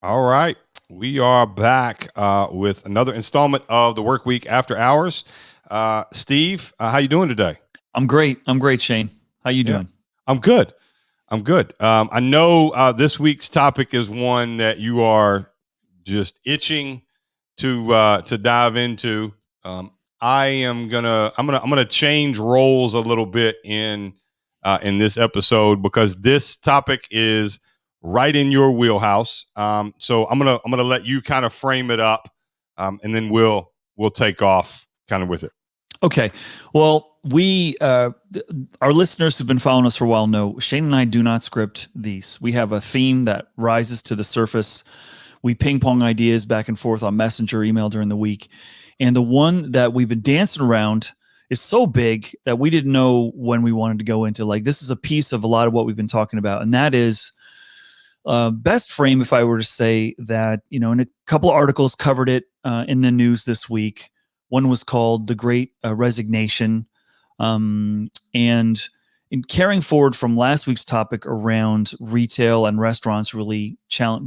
All right. We are back with another installment of the Work Week After Hours. Steve, how you doing today? I'm great. I'm great, Shane. How you Yeah, doing? I'm good. I'm good. I know this week's topic is one that you are just itching to dive into. Um, I'm gonna change roles a little bit in this episode because this topic is right in your wheelhouse. So I'm gonna let you kind of frame it up, and then we'll take off kind of with it. Okay. Well, our listeners who've been following us for a while know Shane and I do not script these. We have a theme that rises to the surface. We ping pong ideas back and forth on Messenger, email during the week. And the one that we've been dancing around is so big that we didn't know when we wanted to go into. Like, this is a piece of a lot of what we've been talking about. And that is best frame, if I were to say that, and a couple of articles covered it in the news this week. One was called The Great Resignation. And in carrying forward from last week's topic around retail and restaurants really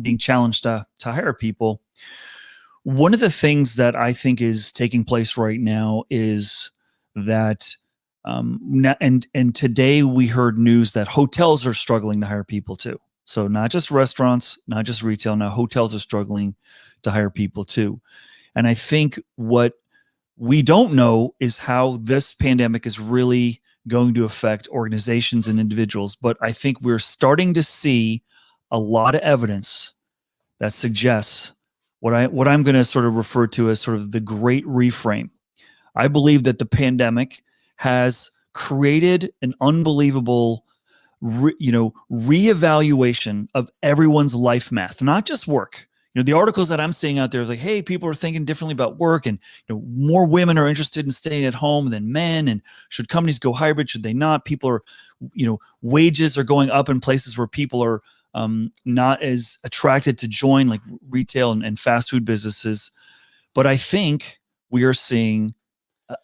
being challenged to hire people, one of the things that I think is taking place right now is that and today we heard news that hotels are struggling to hire people too. So not just restaurants, not just retail. Now hotels are struggling to hire people too. And I think what we don't know is how this pandemic is really going to affect organizations and individuals. But I think we're starting to see a lot of evidence that suggests what I'm going to sort of refer to as sort of the great reframe. I believe that the pandemic has created an unbelievable reevaluation of everyone's life math, not just work. The articles that I'm seeing out there are like, hey, people are thinking differently about work, and more women are interested in staying at home than men, and should companies go hybrid, should they not? People are, wages are going up in places where people are not as attracted to join, like retail and fast food businesses. But I think we are seeing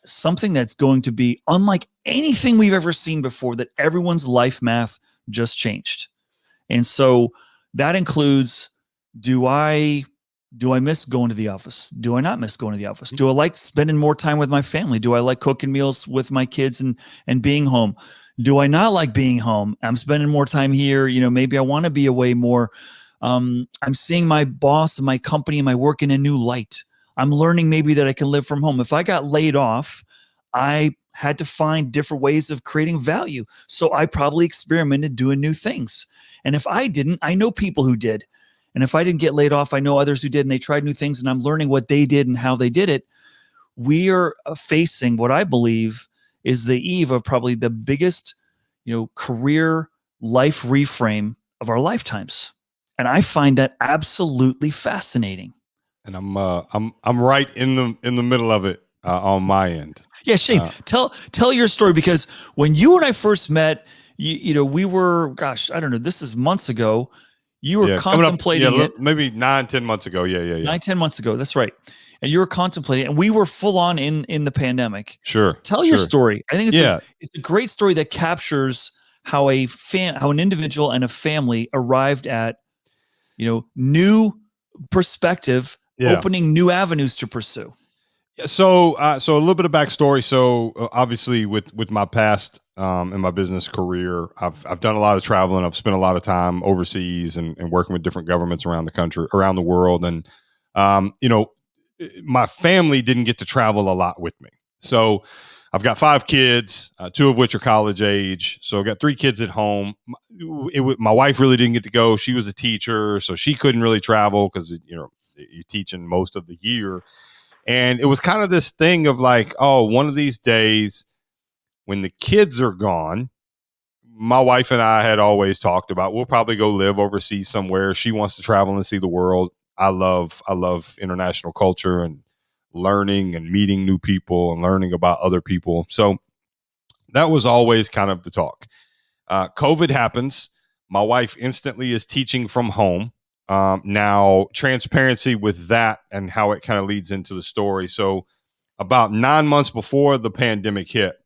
something that's going to be unlike anything we've ever seen before, that everyone's life math just changed. And so that includes, do I miss going to the office? Do I not miss going to the office? Do I like spending more time with my family? Do I like cooking meals with my kids and being home? Do I not like being home? I'm spending more time here. Maybe I want to be away more. I'm seeing my boss and my company and my work in a new light. I'm learning maybe that I can live from home. If I got laid off, I had to find different ways of creating value. So I probably experimented doing new things. And if I didn't, I know people who did. And if I didn't get laid off, I know others who did, and they tried new things, and I'm learning what they did and how they did it. We are facing what I believe is the eve of probably the biggest, career life reframe of our lifetimes. And I find that absolutely fascinating. And I'm right in the middle of it on my end. Yeah, Shane, Uh, tell your story, because when you and I first met, we were, gosh, I don't know, this is months ago. You were yeah, coming up. Yeah, contemplating it maybe 9, 10 months ago. Yeah, yeah, yeah. 9, 10 months ago. That's right. And you were contemplating, and we were full on in the pandemic. Sure, Tell your sure. story. I think Yeah. it's a great story that captures how how an individual and a family arrived at, new perspective, Yeah. opening new avenues to pursue. Yeah, so a little bit of backstory. So obviously, with my past in my business career, I've done a lot of traveling. I've spent a lot of time overseas and working with different governments around the country, around the world, and um, you know, my family didn't get to travel a lot with me. So I've got 5 kids, two of which are college age. So I've got 3 kids at home. My wife really didn't get to go. She was a teacher, so she couldn't really travel because you're teaching most of the year. And it was kind of this thing of like, oh, one of these days when the kids are gone, my wife and I had always talked about we'll probably go live overseas somewhere. She wants to travel and see the world. I love international culture and learning and meeting new people and learning about other people. So that was always kind of the talk. COVID happens. My wife instantly is teaching from home. Now, transparency with that and how it kind of leads into the story. So, about 9 months before the pandemic hit,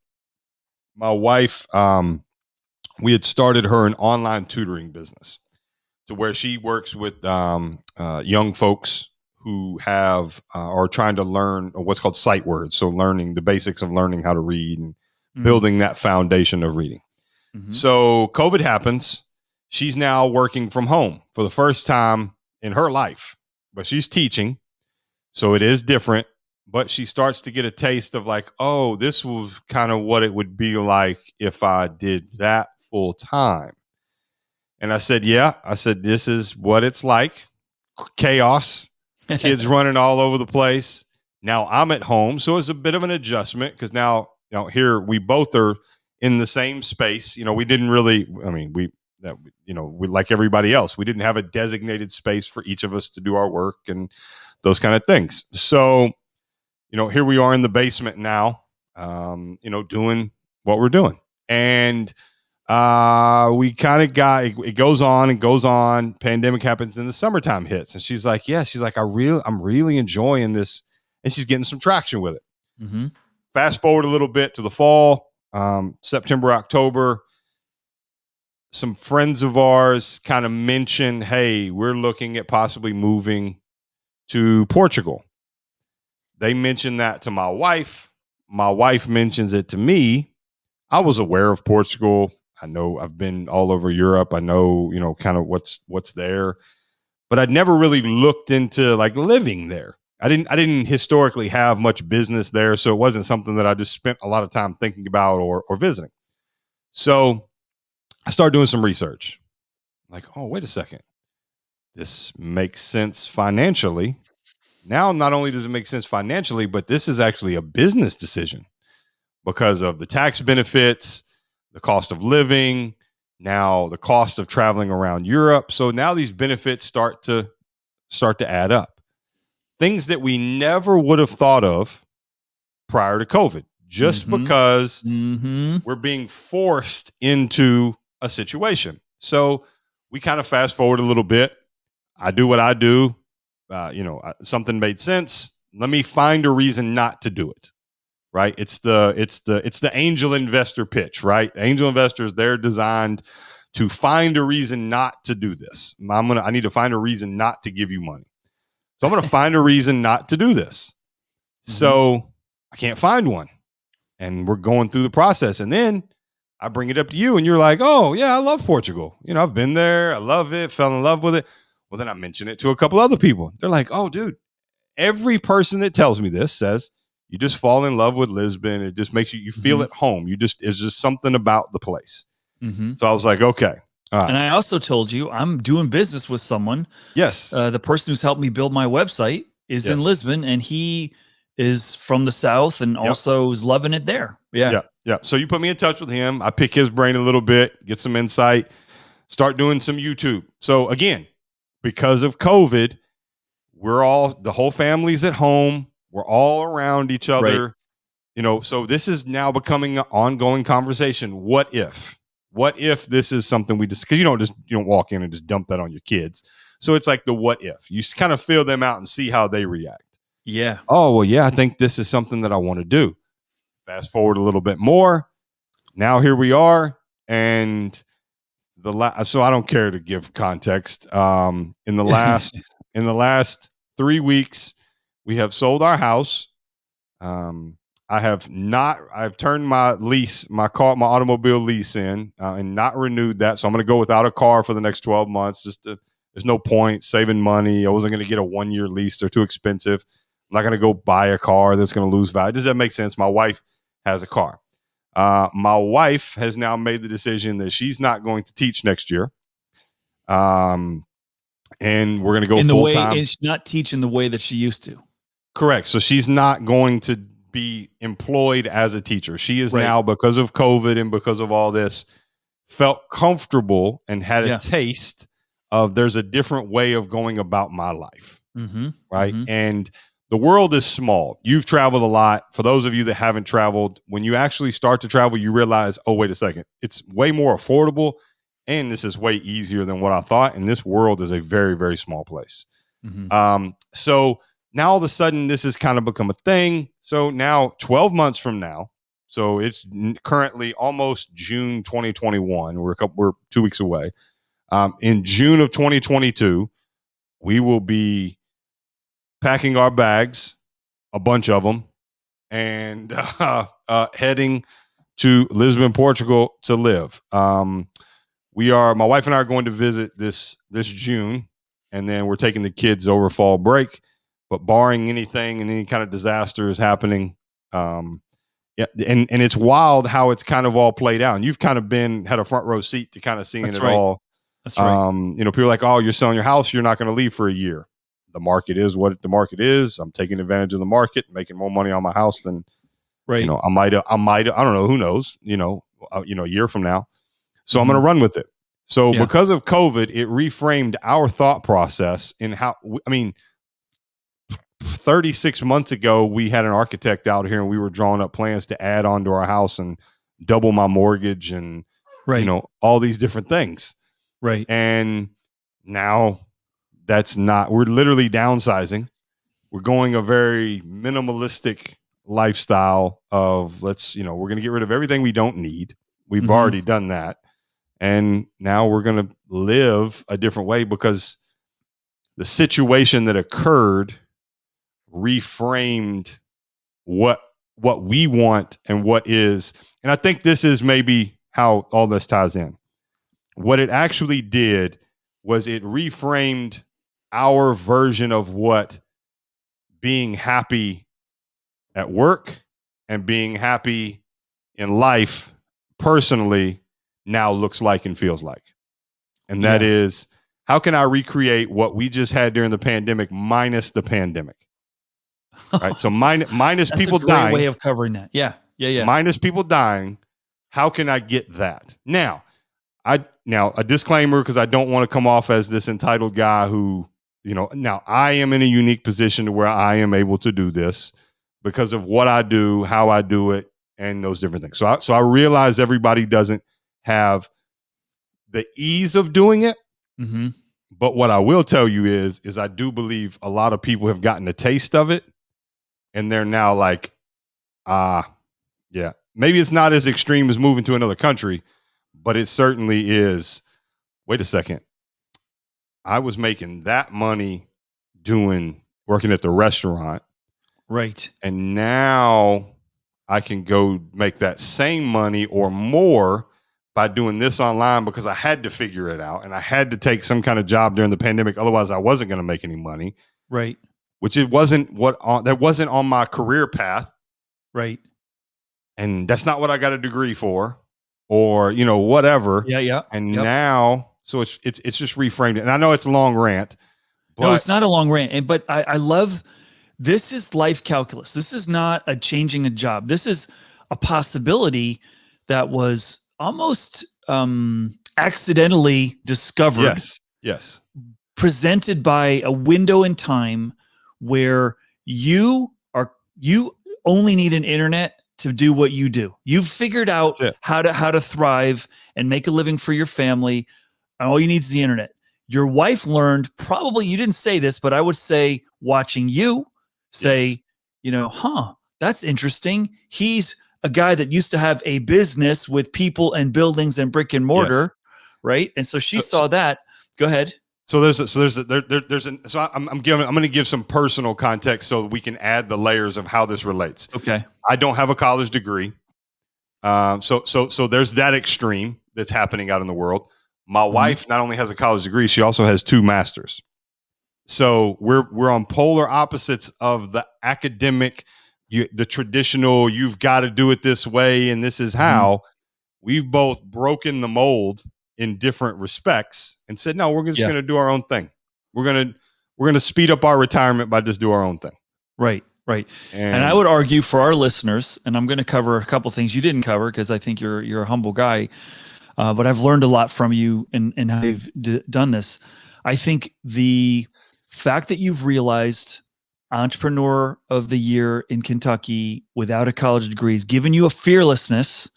my wife, we had started her an online tutoring business. to where she works with young folks who have are trying to learn what's called sight words. So learning the basics of learning how to read and Mm. building that foundation of reading. Mm-hmm. So COVID happens. She's now working from home for the first time in her life, but she's teaching. So it is different, but she starts to get a taste of like, oh, this was kind of what it would be like if I did that full time. And I said, yeah, I said, this is what it's like. Chaos, kids running all over the place. Now I'm at home. So it's a bit of an adjustment because now, here we both are in the same space. We didn't really, I mean, we like everybody else, we didn't have a designated space for each of us to do our work and those kind of things. So, here we are in the basement now, doing what we're doing. And we kind of got it goes on and goes on. Pandemic happens and the summertime hits. And she's like, yeah, she's like, I'm really enjoying this. And she's getting some traction with it. Mm-hmm. Fast forward a little bit to the fall, September, October. Some friends of ours kind of mentioned, hey, we're looking at possibly moving to Portugal. They mentioned that to my wife. My wife mentions it to me. I was aware of Portugal. I know I've been all over Europe. I know, kind of what's there, but I'd never really looked into like living there. I didn't historically have much business there, so it wasn't something that I just spent a lot of time thinking about or visiting. So I started doing some research. Like, oh, wait a second. This makes sense financially. Now, not only does it make sense financially, but this is actually a business decision because of the tax benefits, the cost of living, now the cost of traveling around Europe. So now these benefits start to add up. Things that we never would have thought of prior to COVID, just Mm-hmm. because Mm-hmm. we're being forced into a situation. So we kind of fast forward a little bit. I do what I do. Something made sense. Let me find a reason not to do it. Right? It's the angel investor pitch, right? Angel investors, they're designed to find a reason not to do this. I need to find a reason not to give you money. So I'm going to find a reason not to do this. Mm-hmm. So I can't find one. And we're going through the process. And then I bring it up to you and you're like, oh yeah, I love Portugal. I've been there. I love it. Fell in love with it. Well, then I mention it to a couple other people. They're like, oh dude, every person that tells me this says you just fall in love with Lisbon. It just makes you feel at home. It's just something about the place. Mm-hmm. So I was like, okay. And I also told you I'm doing business with someone. Yes. The person who's helped me build my website is in Lisbon, and he is from the South and also is loving it there. Yeah. So you put me in touch with him. I pick his brain a little bit, get some insight, start doing some YouTube. So again, because of COVID, the whole family's at home. We're all around each other. Right. So this is now becoming an ongoing conversation. What if this is something we just, because you don't walk in and just dump that on your kids. So it's like the what if. You kind of feel them out and see how they react. Yeah. Oh, well, yeah, I think this is something that I want to do. Fast forward a little bit more. Now here we are. And so I don't care to give context. In the last 3 weeks, we have sold our house. I've turned my automobile lease in and not renewed that. So I'm going to go without a car for the next 12 months. There's no point saving money. I wasn't going to get a 1-year lease. They're too expensive. I'm not going to go buy a car that's going to lose value. Does that make sense? My wife has a car. My wife has now made the decision that she's not going to teach next year. And we're going to go full time. And she's not teaching the way that she used to. Correct. So she's not going to be employed as a teacher. She is now, because of COVID and because of all this, felt comfortable and had a taste of there's a different way of going about my life. Mm-hmm. Right. Mm-hmm. And the world is small. You've traveled a lot. For those of you that haven't traveled, when you actually start to travel, you realize, oh, wait a second, it's way more affordable. And this is way easier than what I thought. And this world is a very, very small place. Mm-hmm. So now all of a sudden, this has kind of become a thing. So now 12 months from now, so it's currently almost June 2021. We're 2 weeks away. In June of 2022, we will be packing our bags, a bunch of them, and heading to Lisbon, Portugal to live. My wife and I are going to visit this June, and then we're taking the kids over fall break. But barring anything and any kind of disaster is happening, yeah, and it's wild how it's kind of all played out. And you've kind of had a front row seat to kind of seeing That's it right. all. That's right. People are like, oh, you're selling your house, you're not going to leave for a year. The market is what the market is. I'm taking advantage of the market, making more money on my house than Right. I might, I don't know, who knows, a year from now. So I'm going to run with it. So because of COVID, it reframed our thought process in how, 36 months ago, we had an architect out here and we were drawing up plans to add on to our house and double my mortgage and, all these different things. Right. And now we're literally downsizing. We're going a very minimalistic lifestyle of we're going to get rid of everything we don't need. We've already done that. And now we're going to live a different way because the situation that occurred reframed what we want and what is. And I think this is maybe how all this ties in. What it actually did was it reframed our version of what being happy at work and being happy in life personally now looks like and feels like. And that is, how can I recreate what we just had during the pandemic minus the pandemic? Right. So minus people dying. Way of covering that. Yeah. Minus people dying. How can I get that? Now a disclaimer, because I don't want to come off as this entitled guy who, now I am in a unique position to where I am able to do this because of what I do, how I do it, and those different things. So I realize everybody doesn't have the ease of doing it. But what I will tell you is I do believe a lot of people have gotten a taste of it. And they're now like, maybe it's not as extreme as moving to another country, but it certainly is. Wait a second. I was making that money working at the restaurant. Right. And now I can go make that same money or more by doing this online because I had to figure it out and I had to take some kind of job during the pandemic. Otherwise I wasn't going to make any money. Right. Which that wasn't on my career path. Right. And that's not what I got a degree for or, whatever. Yeah. And now, so it's just reframed it. And I know it's a long rant, but no, it's not a long rant. But I love, this is life calculus. This is not a changing a job. This is a possibility that was almost accidentally discovered. Yes. Presented by a window in time where you only need an internet to do what you do. You've figured out how to thrive and make a living for your family. And all you need is the internet. Your wife learned, probably, you didn't say this, but I would say watching you say, that's interesting. He's a guy that used to have a business with people and buildings and brick and mortar. Right. And so she saw that. Go ahead. So I'm going to give some personal context so we can add the layers of how this relates. Okay. I don't have a college degree. So there's that extreme that's happening out in the world. My wife not only has a college degree, she also has 2 masters. So we're on polar opposites of the academic, the traditional, you've got to do it this way and this is how. We've both broken the mold in different respects and said, no, we're just going to do our own thing. We're going to speed up our retirement by just do our own thing. Right. And I would argue for our listeners, and I'm going to cover a couple things you didn't cover because I think you're a humble guy, but I've learned a lot from you and how you've done this. I think the fact that you've realized Entrepreneur of the Year in Kentucky without a college degree has given you a fearlessness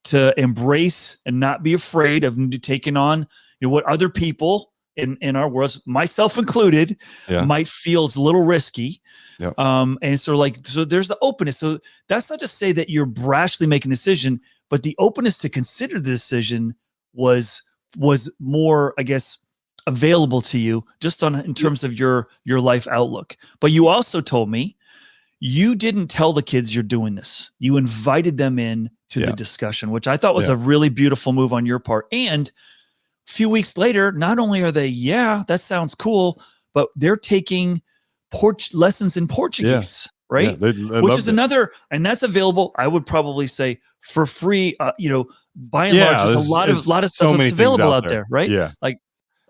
to embrace and not be afraid of taking on what other people in our world, myself included, might feel is a little risky. And so there's the openness. So that's not to say that you're brashly making a decision, but the openness to consider the decision was was more, I guess, available to you just in terms of your life outlook. But you also told me you didn't tell the kids you're doing this. You invited them in to the discussion, which I thought was a really beautiful move on your part. And a few weeks later, not only are they, that sounds cool, but they're taking lessons in Portuguese, right? They which is another, and that's available, I would probably say, for free. By and large, there's a lot of stuff so that's available out there, right? Yeah. Like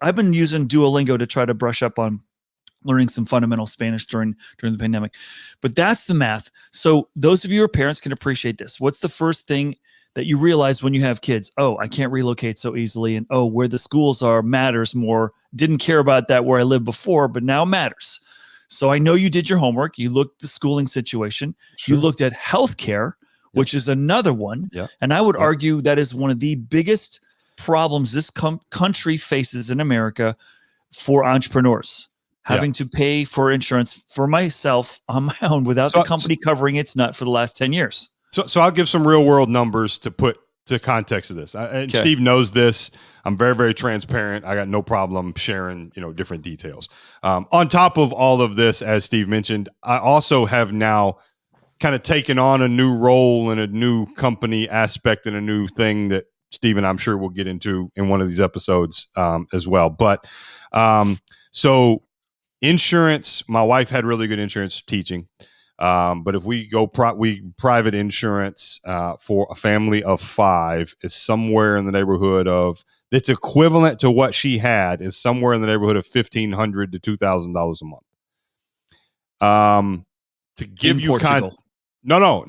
I've been using Duolingo to try to brush up on learning some fundamental Spanish during the pandemic. But that's the math. So those of you who are parents can appreciate this. What's the first thing that you realize when you have kids? Oh, I can't relocate so easily. And where the schools are matters more. Didn't care about that where I lived before, but now matters. So I know you did your homework. You looked at the schooling situation. Sure. You looked at healthcare, which is another one. Yeah. And I would argue that is one of the biggest problems this country faces in America for entrepreneurs. Having to pay for insurance for myself on my own without the company covering its nut for the last 10 years. So I'll give some real world numbers to put to context of this. And Steve knows this. I'm very, very transparent. I got no problem sharing, different details. On top of all of this, as Steve mentioned, I also have now kind of taken on a new role and a new company aspect and a new thing that Steve and I'm sure we'll get into in one of these episodes as well. But so insurance, my wife had really good insurance teaching. But if we go private insurance for a family of 5 is somewhere in the neighborhood of, it's equivalent to what she had, is somewhere in the neighborhood of $1,500 to $2,000 a month. To give you Portugal. No.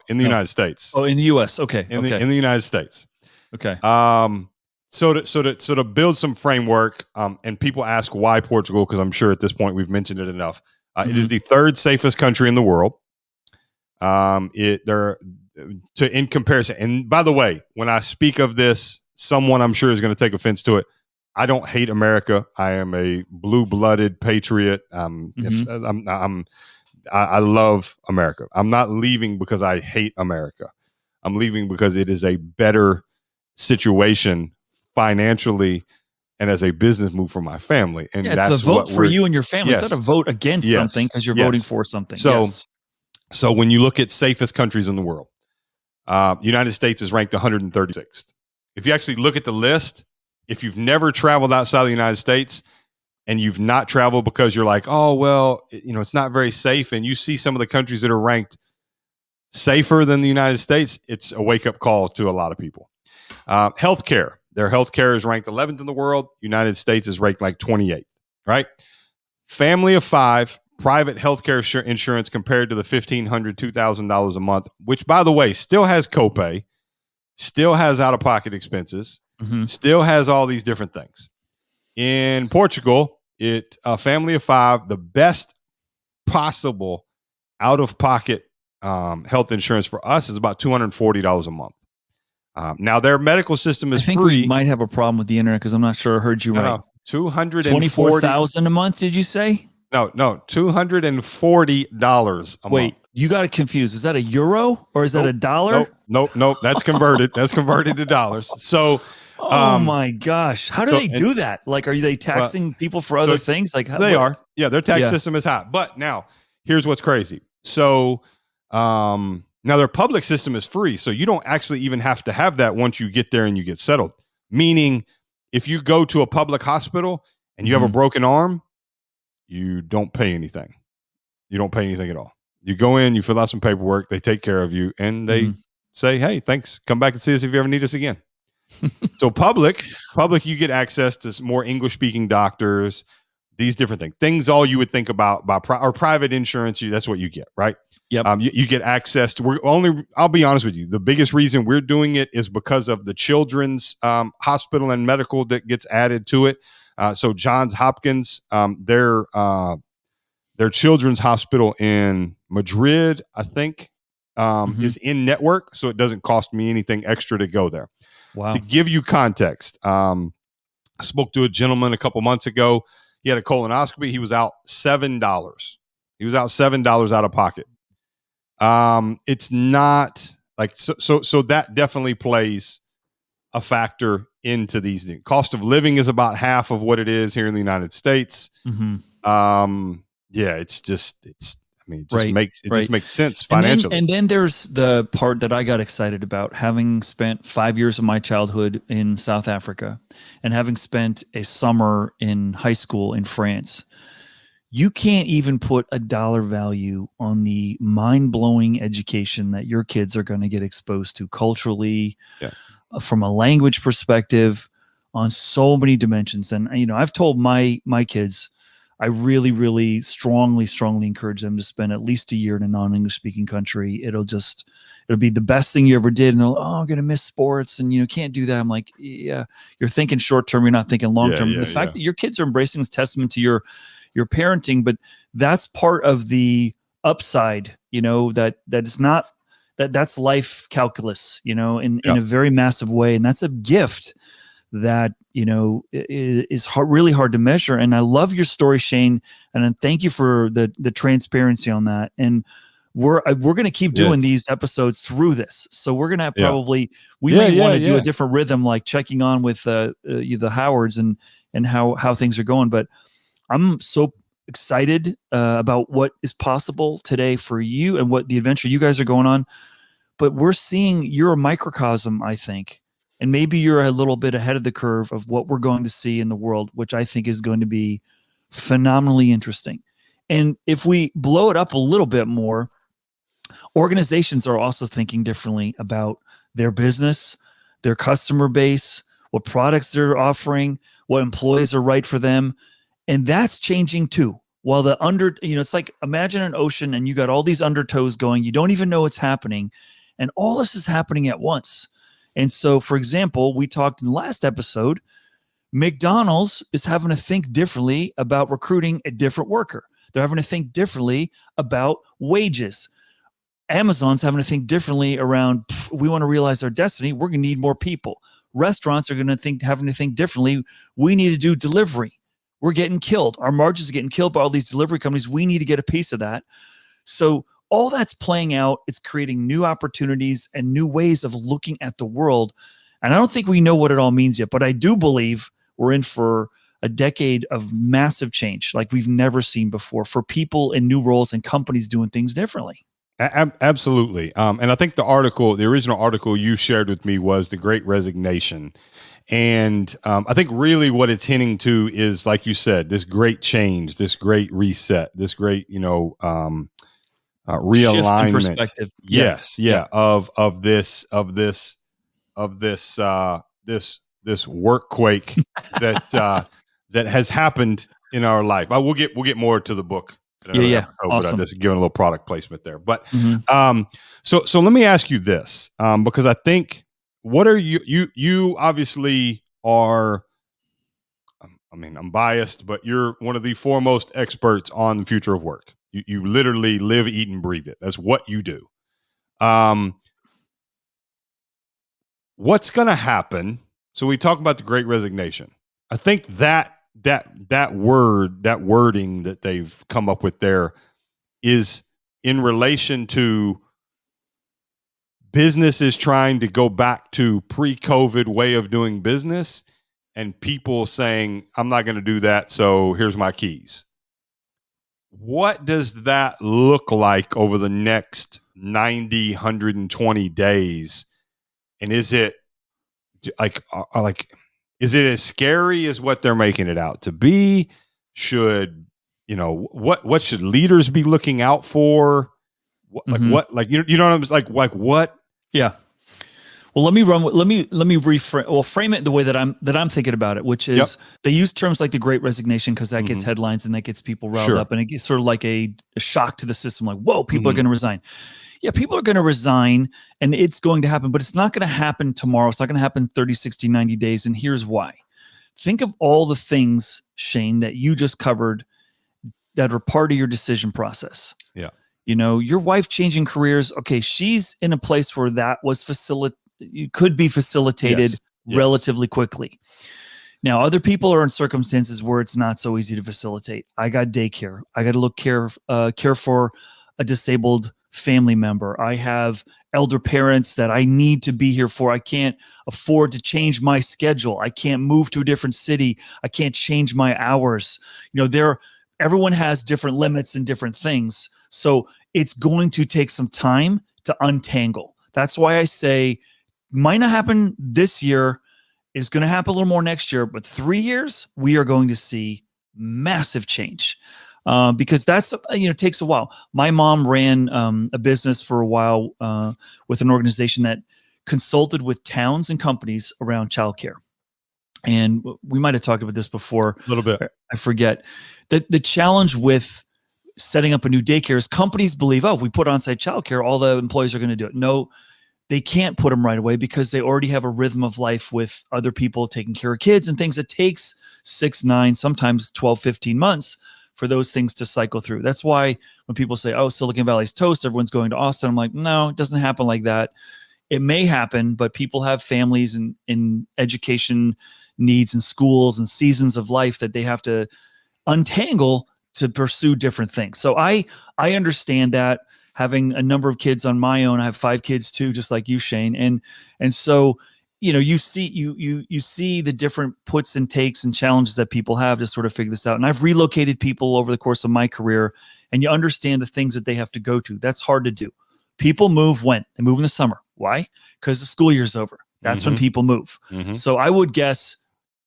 In the United States. Oh, in the U.S. Okay. In the United States. Okay. So to build some framework, and people ask why Portugal, because I'm sure at this point we've mentioned it enough. It is the 3rd safest country in the world. In comparison, and by the way, when I speak of this, someone I'm sure is going to take offense to it. I don't hate America. I am a blue-blooded patriot. I love America. I'm not leaving because I hate America. I'm leaving because it is a better situation financially and as a business move for my family. And that's it's a vote for you and your family. It's not a vote against something because you're voting for something. So when you look at safest countries in the world, United States is ranked 136th. If you actually look at the list, if you've never traveled outside of the United States and you've not traveled because you're like, oh, well, it's not very safe, and you see some of the countries that are ranked safer than the United States, it's a wake-up call to a lot of people. Healthcare. Their healthcare is ranked 11th in the world. United States is ranked like 28th, right? Family of 5, private healthcare insurance compared to the $1,500, $2,000 a month, which, by the way, still has copay, still has out-of-pocket expenses, still has all these different things. In Portugal, a family of 5, the best possible out-of-pocket health insurance for us is about $240 a month. Now their medical system is free. I think we might have a problem with the internet because I'm not sure I heard you right. $24,000 a month, did you say? No, $240 a month. Wait, you got it confused. Is that a euro or is that a dollar? Nope. That's converted. That's converted to dollars. So, oh my gosh, how do they do that? Like, are they taxing people for other things? Like they are. Yeah, their tax system is high. But now, here's what's crazy. So, now their public system is free, so you don't actually even have to have that once you get there and you get settled. Meaning, if you go to a public hospital and you have a broken arm, you don't pay anything. You don't pay anything at all. You go in, you fill out some paperwork, they take care of you, and they say, hey, thanks. Come back and see us if you ever need us again. So public, you get access to more English-speaking doctors, these different things all you would think about or private insurance. That's what you get, right? Yep. You get access to. I'll be honest with you. The biggest reason we're doing it is because of the children's hospital and medical that gets added to it. So Johns Hopkins, their children's hospital in Madrid, I think, is in network, so it doesn't cost me anything extra to go there. Wow. To give you context, I spoke to a gentleman a couple months ago. He had a colonoscopy. He was out $7. He was out $7 out of pocket. It's not like so that definitely plays a factor into these things. Cost of living is about half of what it is here in the United States. Yeah, it's I mean, it just makes sense financially. And then there's the part that I got excited about, having spent 5 years of my childhood in South Africa and having spent a summer in high school in France. You can't even put a dollar value on the mind-blowing education that your kids are going to get exposed to culturally, from a language perspective, on so many dimensions. And, you know, I've told my kids, I really, really strongly encourage them to spend at least a year in a non-English speaking country. It'll be the best thing you ever did. And they'll, I'm going to miss sports and, you know, can't do that. I'm like, yeah, you're thinking short-term. You're not thinking long-term. The fact that your kids are embracing is testament to your parenting, but that's part of the upside, you know, that is not, that's life calculus, you know, in a very massive way. And that's a gift that, you know, is really hard to measure. And I love your story, Shane. And thank you for the transparency on that. And we're going to keep doing these episodes through this. So we're going to have probably, we may want to do a different rhythm, like checking on with the Howards and how things are going. But I'm so excited about what is possible today for you and what the adventure you guys are going on. But we're seeing, you're a microcosm, I think. And maybe you're a little bit ahead of the curve of what we're going to see in the world, which I think is going to be phenomenally interesting. And if we blow it up a little bit more, organizations are also thinking differently about their business, their customer base, what products they're offering, what employees are right for them. And that's changing too. While it's like, imagine an ocean and you got all these undertows going, you don't even know what's happening. And all this is happening at once. And so, for example, we talked in the last episode, McDonald's is having to think differently about recruiting a different worker. They're having to think differently about wages. Amazon's having to think differently around, we want to realize our destiny. We're going to need more people. Restaurants are having to think differently. We need to do delivery. We're getting killed. Our margins are getting killed by all these delivery companies. We need to get a piece of that. So all that's playing out. It's creating new opportunities and new ways of looking at the world. And I don't think we know what it all means yet, but I do believe we're in for a decade of massive change like we've never seen before, for people in new roles and companies doing things differently. Absolutely. And I think the original article you shared with me was The Great Resignation. And I think really what it's hinting to is, like you said, this great change, this great reset, this great, realignment. Perspective. Yes. Of this workquake that has happened in our life. We'll get more to the book. Awesome. But I'm just giving a little product placement there. But so let me ask you this, because I think, what are you obviously are, I mean, I'm biased, but you're one of the foremost experts on the future of work. You literally live, eat, and breathe it. That's what you do. What's going to happen? So we talk about the Great Resignation. I think that wording that they've come up with there is in relation to businesses trying to go back to pre-COVID way of doing business, and people saying, I'm not going to do that, so here's my keys. What does that look like over the next 90, 120 days? And is it is it as scary as what they're making it out to be? Should, what should leaders be looking out for? You know what I'm like what? Yeah. Well, let me reframe. Well, frame it the way that I'm thinking about it, which is they use terms like the Great Resignation because that gets headlines and that gets people riled up, and it gets sort of like a shock to the system. Like, whoa, people are going to resign. Yeah, people are going to resign, and it's going to happen, but it's not going to happen tomorrow. It's not going to happen 30, 60, 90 days. And here's why. Think of all the things, Shane, that you just covered that are part of your decision process. Yeah. Your wife changing careers. Okay, she's in a place where that was could be facilitated relatively quickly. Now, other people are in circumstances where it's not so easy to facilitate. I got daycare. I got to care for a disabled family member. I have elder parents that I need to be here for. I can't afford to change my schedule. I can't move to a different city. I can't change my hours. Everyone has different limits and different things. So it's going to take some time to untangle. That's why I say might not happen this year. It's going to happen a little more next year, but 3 years, we are going to see massive change. Because that's, takes a while. My mom ran a business for a while with an organization that consulted with towns and companies around childcare. And we might have talked about this before. A little bit. I forget. The challenge with setting up a new daycare is companies believe, if we put on-site childcare, all the employees are going to do it. No, they can't put them right away because they already have a rhythm of life with other people taking care of kids and things. It takes 6, 9, sometimes 12, 15 months for those things to cycle through. That's why when people say, Silicon Valley's toast, everyone's going to Austin, I'm like, no, it doesn't happen like that. It may happen, but people have families and education needs and schools and seasons of life that they have to untangle to pursue different things. So I understand that, having a number of kids on my own. I have 5 kids too, just like you, Shane. And so, you see the different puts and takes and challenges that people have to sort of figure this out. And I've relocated people over the course of my career, and you understand the things that they have to go to. That's hard to do. People move when? They move in the summer. Why? Because the school year's over. That's when people move. So I would guess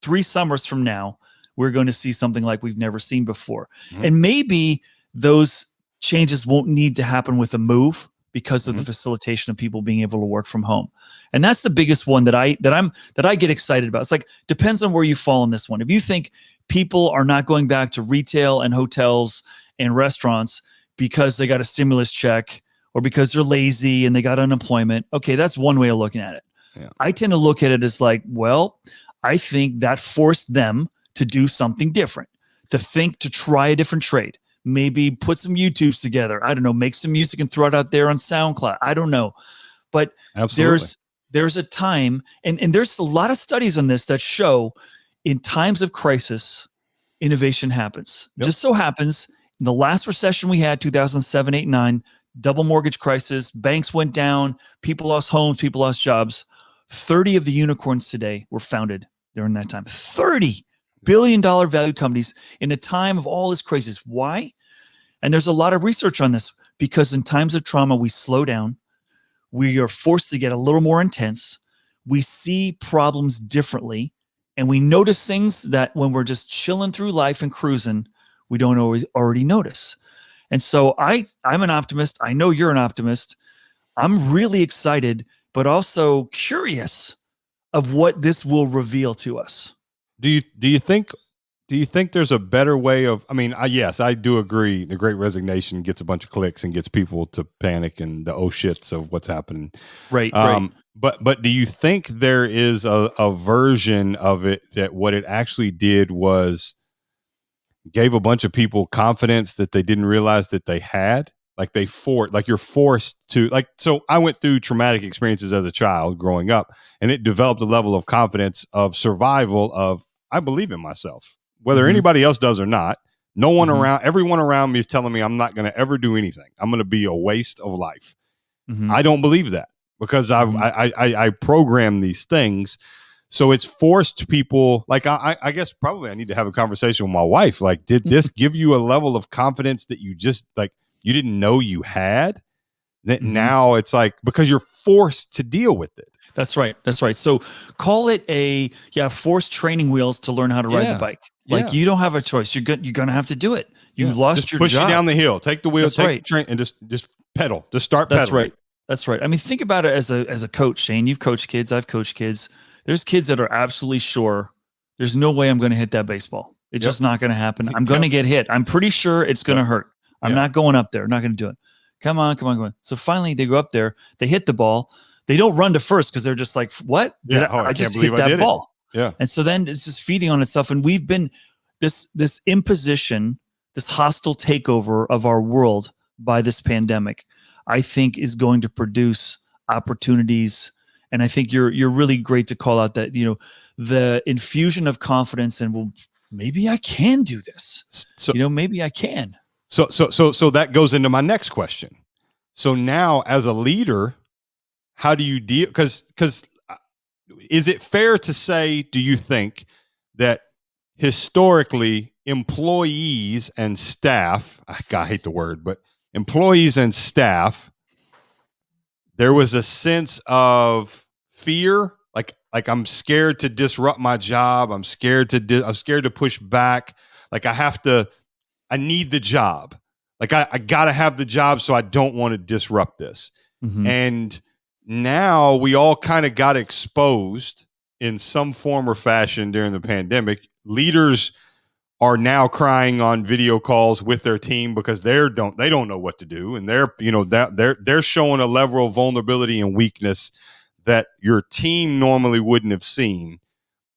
3 summers from now, we're going to see something like we've never seen before. And maybe those changes won't need to happen with a move because of the facilitation of people being able to work from home. And that's the biggest one that I get excited about. It's like, depends on where you fall in this one. If you think people are not going back to retail and hotels and restaurants because they got a stimulus check or because they're lazy and they got unemployment, okay, that's one way of looking at it. Yeah. I tend to look at it as like, well, I think that forced them to do something different, to try a different trade. Maybe put some YouTubes together. I don't know, make some music and throw it out there on SoundCloud. I don't know. But there's a time, and there's a lot of studies on this that show in times of crisis, innovation happens. Yep. Just so happens, in the last recession we had, 2007, 8, 9, double mortgage crisis, banks went down, people lost homes, people lost jobs. 30 of the unicorns today were founded during that time. 30 billion-dollar value companies in a time of all this crisis. Why? And there's a lot of research on this, because in times of trauma, we slow down. We are forced to get a little more intense. We see problems differently, and we notice things that when we're just chilling through life and cruising, we don't always already notice. And so I'm an optimist. I know you're an optimist. I'm really excited, but also curious of what this will reveal to us. Do you think there's a better way of? I mean, yes, I do agree. The Great Resignation gets a bunch of clicks and gets people to panic and the shits of what's happening. Right. But do you think there is a version of it that what it actually did was gave a bunch of people confidence that they didn't realize that they had? Like you're forced to, so I went through traumatic experiences as a child growing up, and it developed a level of confidence of survival of, I believe in myself, whether anybody else does or not. No one everyone around me is telling me I'm not going to ever do anything. I'm going to be a waste of life. I don't believe that, because I program these things. So it's forced people, like, I guess probably I need to have a conversation with my wife. Like, did this give you a level of confidence that you just, like, you didn't know you had, that now it's like, because you're forced to deal with it. That's right. So call it forced training wheels to learn how to ride the bike. Like, you don't have a choice. You're going to have to do it. You lost just your push job. You down the hill, take the wheel, take the train, and just pedal. Just start pedaling. That's right. I mean, think about it as a coach, Shane. You've coached kids. I've coached kids. There's kids that are absolutely sure there's no way I'm going to hit that baseball. It's just not going to happen. I'm going to get hit. I'm pretty sure it's going to hurt. I'm not going up there. Not going to do it. Come on. So finally they go up there. They hit the ball. They don't run to first because they're just like, what? I just hit that ball. Yeah. And so then it's just feeding on itself. And we've been this imposition, this hostile takeover of our world by this pandemic, I think is going to produce opportunities. And I think you're really great to call out that, the infusion of confidence and, well, maybe I can do this. So, maybe I can. So that goes into my next question. So now as a leader, how do you deal? Because is it fair to say, do you think that historically employees and staff, I hate the word, but employees and staff, there was a sense of fear, like I'm scared to disrupt my job. I'm scared to push back. Like I need the job. Like I gotta have the job, so I don't want to disrupt this. Mm-hmm. And now we all kind of got exposed in some form or fashion during the pandemic. Leaders are now crying on video calls with their team because they don't know what to do, and they're showing a level of vulnerability and weakness that your team normally wouldn't have seen.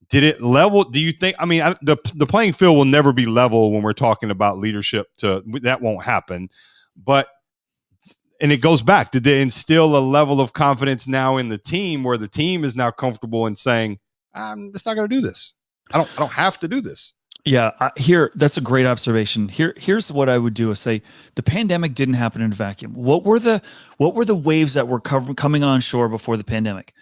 Did it level? Do you think? I mean, the playing field will never be level when we're talking about leadership. That won't happen. But and it goes back. Did they instill a level of confidence now in the team where the team is now comfortable in saying, "I'm just not going to do this. I don't have to do this." Yeah, that's a great observation. Here's what I would do: is say the pandemic didn't happen in a vacuum. What were the waves that were coming on shore before the pandemic?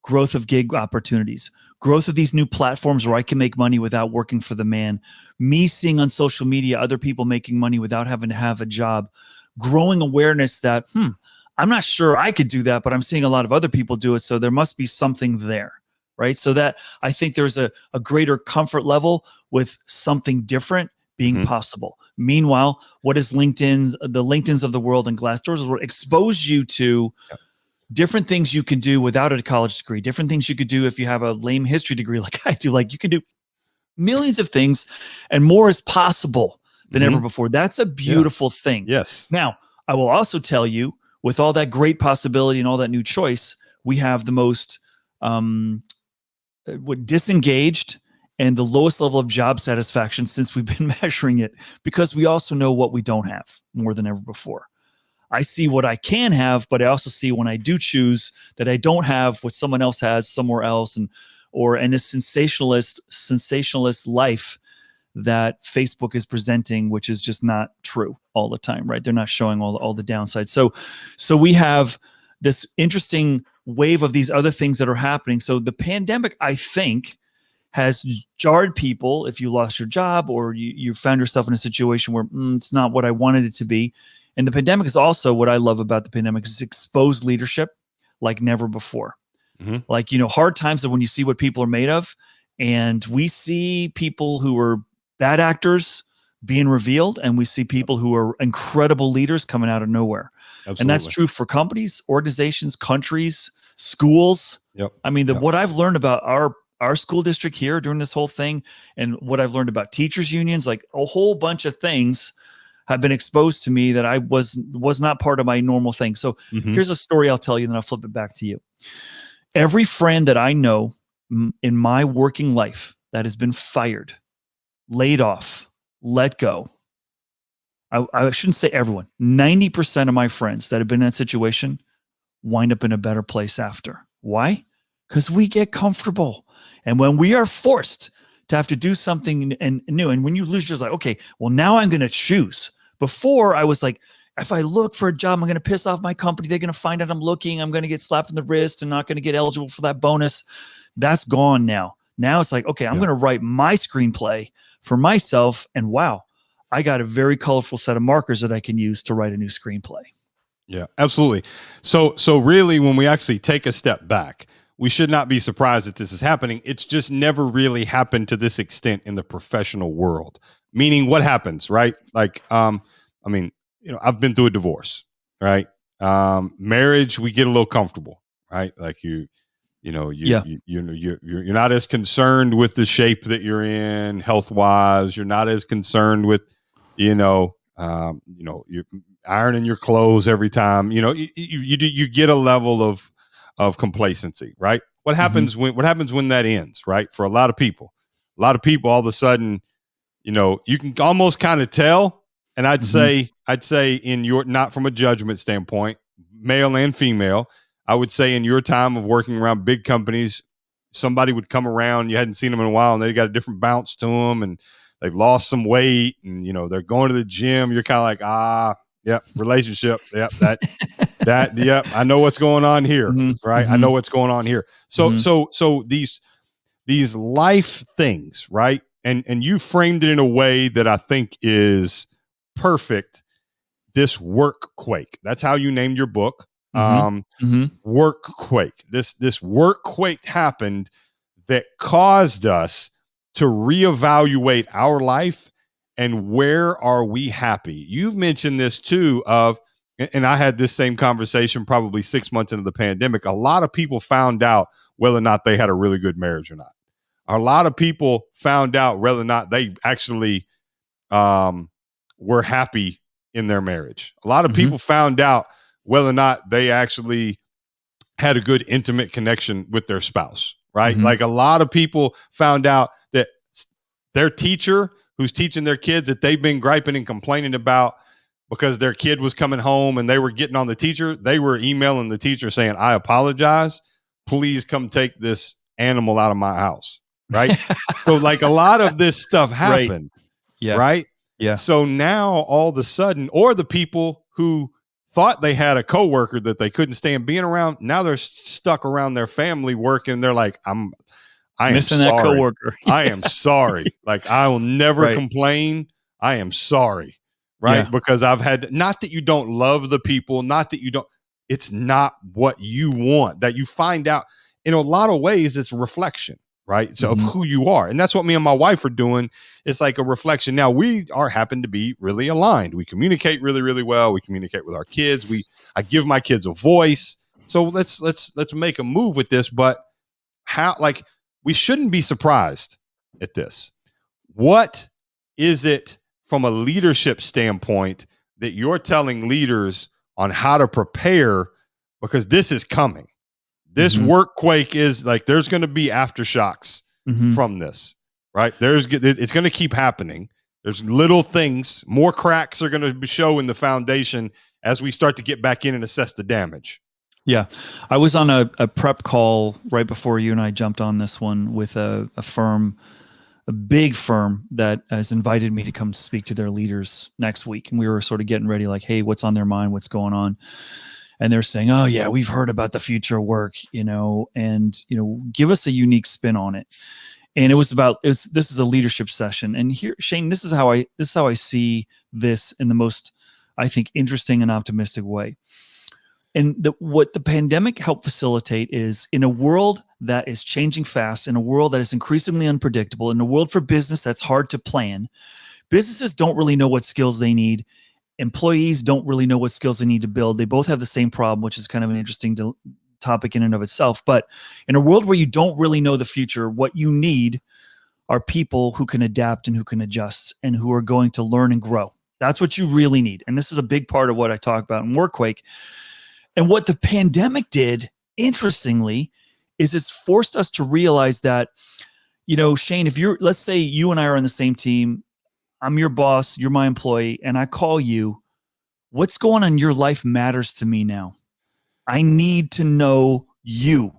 Growth of gig opportunities, growth of these new platforms where I can make money without working for the man, me seeing on social media other people making money without having to have a job, growing awareness that I'm not sure I could do that, but I'm seeing a lot of other people do it, so there must be something there. Right. So that I think there's a greater comfort level with something different being possible. Meanwhile, what is the LinkedIn's of the world and Glassdoor's will expose you to different things you can do without a college degree, different things you could do if you have a lame history degree like I do. Like you can do millions of things and more is possible than ever before. That's a beautiful thing. Yes. Now, I will also tell you, with all that great possibility and all that new choice, we have the most disengaged and the lowest level of job satisfaction since we've been measuring it, because we also know what we don't have more than ever before. I see what I can have, but I also see when I do choose that I don't have what someone else has somewhere else, and this sensationalist life that Facebook is presenting, which is just not true all the time, right? They're not showing all the downsides. So we have this interesting wave of these other things that are happening. So the pandemic, I think, has jarred people. If you lost your job or you found yourself in a situation where it's not what I wanted it to be. And the pandemic is also, what I love about the pandemic is exposed leadership like never before. Like, hard times are when you see what people are made of, and we see people who are bad actors being revealed, and we see people who are incredible leaders coming out of nowhere. Absolutely. And that's true for companies, organizations, countries, schools. Yep. I mean, what I've learned about our school district here during this whole thing, and what I've learned about teachers unions, like a whole bunch of things have been exposed to me that I was not part of my normal thing. So here's a story I'll tell you, and then I'll flip it back to you. Every friend that I know in my working life that has been fired, laid off, let go, I shouldn't say everyone, 90% of my friends that have been in that situation wind up in a better place after. Why? Because we get comfortable. And when we are forced to have to do something new, and when you lose, you're like, okay, well, now I'm going to choose. Before I was like, if I look for a job, I'm going to piss off my company. They're going to find out I'm looking. I'm going to get slapped in the wrist and not going to get eligible for that bonus. That's gone now. Now it's like, okay, I'm going to write my screenplay for myself. And wow, I got a very colorful set of markers that I can use to write a new screenplay. Yeah, absolutely. So really, when we actually take a step back, we should not be surprised that this is happening. It's just never really happened to this extent in the professional world. Meaning, what happens, right? Like, I mean, I've been through a divorce, right? Marriage, we get a little comfortable, right? Like you're not as concerned with the shape that you're in health wise. You're not as concerned with, you're ironing your clothes every time. You get a level of complacency, right? What happens when that ends, right? For a lot of people all of a sudden, you can almost kind of tell. And I'd say in your, not from a judgment standpoint, male and female, I would say in your time of working around big companies, somebody would come around, you hadn't seen them in a while, and they got a different bounce to them, and they've lost some weight, and they're going to the gym. You're kind of like, Yep. Relationship. Yep. Yep. I know what's going on here. Mm-hmm. Right. Mm-hmm. I know what's going on here. So, Mm-hmm. so these life things, right? And you framed it in a way that I think is perfect. This Workquake. That's how you named your book. Mm-hmm. Mm-hmm. Workquake. This Workquake happened that caused us to reevaluate our life and where are we happy. You've mentioned this too and I had this same conversation probably 6 months into the pandemic. A lot of people found out whether or not they had a really good marriage or not. A lot of people found out whether or not they actually were happy in their marriage. A lot of Mm-hmm. people found out whether or not they actually had a good intimate connection with their spouse, right? Mm-hmm. Like a lot of people found out that their teacher who's teaching their kids that they've been griping and complaining about because their kid was coming home and they were getting on the teacher, they were emailing the teacher saying, I apologize. Please come take this animal out of my house. Right. So like a lot of this stuff Right. happened. Yeah. Right. Yeah. So now all of a sudden, or the people who thought they had a coworker that they couldn't stand being around, now they're stuck around their family working. They're like, I am Missing that sorry. coworker. I am sorry. Like I will never Right. complain. I am sorry. Right. Yeah. Because I've had, not that you don't love the people, not that you don't, it's not what you want, that you find out in a lot of ways, it's reflection, right? So of Mm-hmm. who you are. And that's what me and my wife are doing. It's like a reflection. Now we are happen to be really aligned. We communicate really, really well. We communicate with our kids. I give my kids a voice. So let's make a move with this. But how, like, we shouldn't be surprised at this. What is it from a leadership standpoint that you're telling leaders on how to prepare? Because this is coming. This Mm-hmm. Workquake is like, there's going to be aftershocks Mm-hmm. from this, right? It's going to keep happening. There's little things, more cracks are going to show in the foundation as we start to get back in and assess the damage. Yeah. I was on a prep call right before you and I jumped on this one with a firm, a big firm that has invited me to come speak to their leaders next week. And we were sort of getting ready, like, hey, what's on their mind? What's going on? And they're saying, oh yeah, we've heard about the future of work, and, give us a unique spin on it. And this is a leadership session. And here, Shane, this is how I see this in the most, I think, interesting and optimistic way. And what the pandemic helped facilitate is, in a world that is changing fast, in a world that is increasingly unpredictable, in a world for business that's hard to plan, businesses don't really know what skills they need. Employees don't really know what skills they need to build. They both have the same problem, which is kind of an interesting topic in and of itself. But in a world where you don't really know the future, what you need are people who can adapt and who can adjust and who are going to learn and grow. That's what you really need. And this is a big part of what I talk about in Workquake. And what the pandemic did, interestingly, is it's forced us to realize that, Shane, let's say you and I are on the same team, I'm your boss, you're my employee, and I call you, what's going on in your life matters to me now. I need to know you.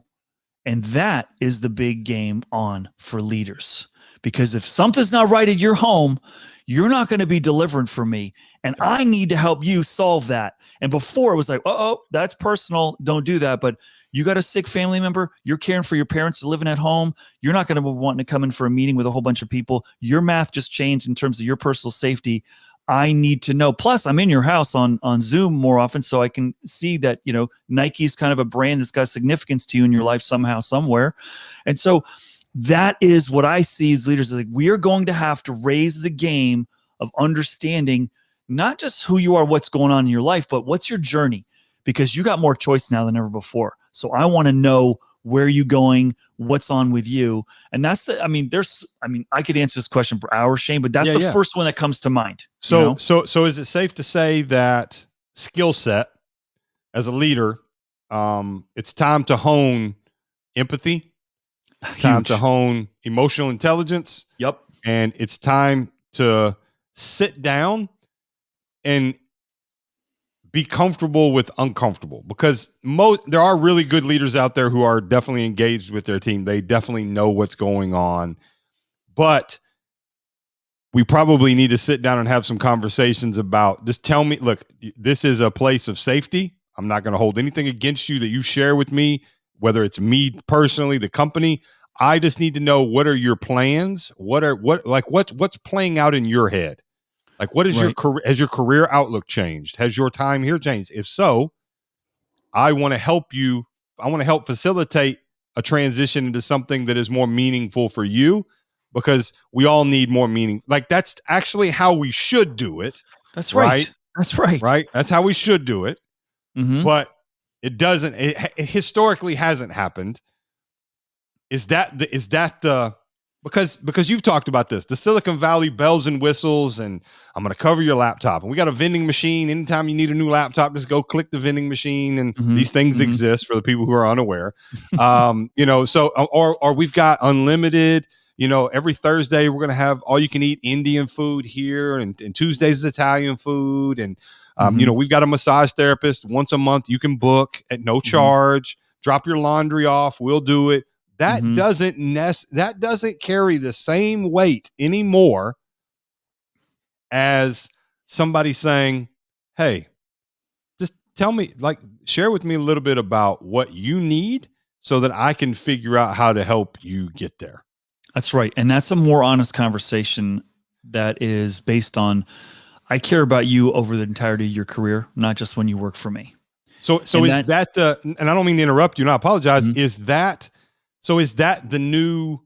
And that is the big game on for leaders. Because if something's not right at your home, you're not going to be delivering for me. And I need to help you solve that. And before it was like, that's personal. Don't do that. But you got a sick family member. You're caring for your parents living at home. You're not going to be wanting to come in for a meeting with a whole bunch of people. Your math just changed in terms of your personal safety. I need to know. Plus, I'm in your house on Zoom more often, so I can see that, Nike's kind of a brand that's got significance to you in your life somehow, somewhere. And so that is what I see as leaders. Like, we are going to have to raise the game of understanding not just who you are, what's going on in your life, but what's your journey, because you got more choice now than ever before. So I want to know where you going, what's on with you. And that's I could answer this question for hours, Shane, but that's the first one that comes to mind. So is it safe to say that skill set as a leader, it's time to hone empathy? It's time to hone emotional intelligence. Yep. And it's time to sit down and be comfortable with uncomfortable, because there are really good leaders out there who are definitely engaged with their team. They definitely know what's going on, but we probably need to sit down and have some conversations about, just tell me, look, this is a place of safety. I'm not going to hold anything against you that you share with me, whether it's me personally, the company. I just need to know, what are your plans? What's playing out in your head? Like, what is your Right. career? Has your career outlook changed? Has your time here changed? If so, I want to help you. I want to help facilitate a transition into something that is more meaningful for you, because we all need more meaning. Like, that's actually how we should do it. That's Right. right. That's right. Right. That's how we should do it. Mm-hmm. But it doesn't, it historically hasn't happened. Is that the, because you've talked about this, the Silicon Valley bells and whistles, and I'm going to cover your laptop, and we got a vending machine. Anytime you need a new laptop, just go click the vending machine, and Mm-hmm. these things Mm-hmm. exist for the people who are unaware. So or we've got unlimited. Every Thursday we're going to have all you can eat Indian food here, and Tuesdays is Italian food, and Mm-hmm. we've got a massage therapist once a month you can book at no charge. Drop your laundry off, we'll do it. That Mm-hmm. doesn't carry the same weight anymore as somebody saying, "Hey, just tell me, like, share with me a little bit about what you need so that I can figure out how to help you get there." That's right. And that's a more honest conversation that is based on, I care about you over the entirety of your career, not just when you work for me. So And is that the, and I don't mean to interrupt you, and I apologize. Mhm. Is that the new,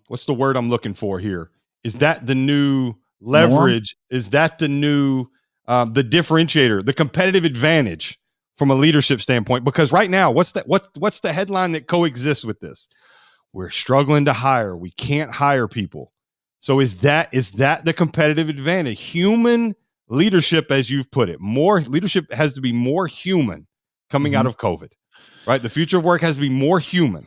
what's the word I'm looking for here? Is that the new Norm? leverage? Is that the new, the differentiator, the competitive advantage from a leadership standpoint? Because right now, what's the headline that coexists with this? We're struggling to hire. We can't hire people. So is that the competitive advantage? Human leadership, as you've put it, more leadership has to be more human coming out Mhm. of COVID, right? The future of work has to be more human.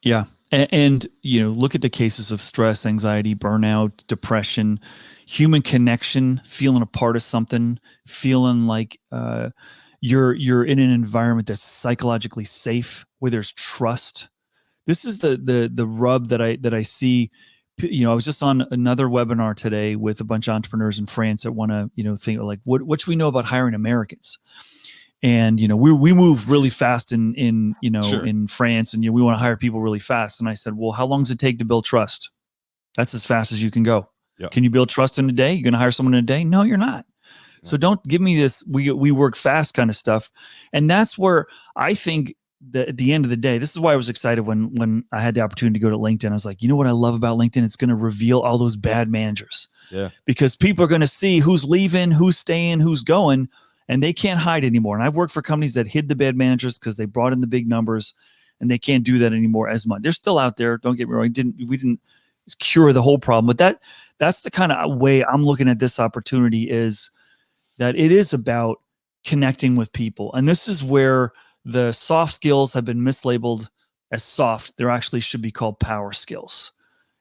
Yeah. And, look at the cases of stress, anxiety, burnout, depression, human connection, feeling a part of something, feeling like you're in an environment that's psychologically safe, where there's trust. This is the rub that I see. I was just on another webinar today with a bunch of entrepreneurs in France that want to, think like, what should we know about hiring Americans? And we move really fast Sure. in France, and we want to hire people really fast. And I said, well, how long does it take to build trust? That's as fast as you can go. Yep. Can you build trust in a day? You're going to hire someone in a day? No, you're not. So don't give me this we work fast kind of stuff. And that's where I think that at the end of the day, this is why I was excited when I had the opportunity to go to LinkedIn. I was like, what I love about LinkedIn? It's going to reveal all those bad managers. Yeah. Because people are going to see who's leaving, who's staying, who's going, and they can't hide anymore. And I've worked for companies that hid the bad managers because they brought in the big numbers, and they can't do that anymore as much. They're still out there. Don't get me wrong. We didn't cure the whole problem, but that's the kind of way I'm looking at this opportunity, is that it is about connecting with people. And this is where the soft skills have been mislabeled as soft. They actually should be called power skills.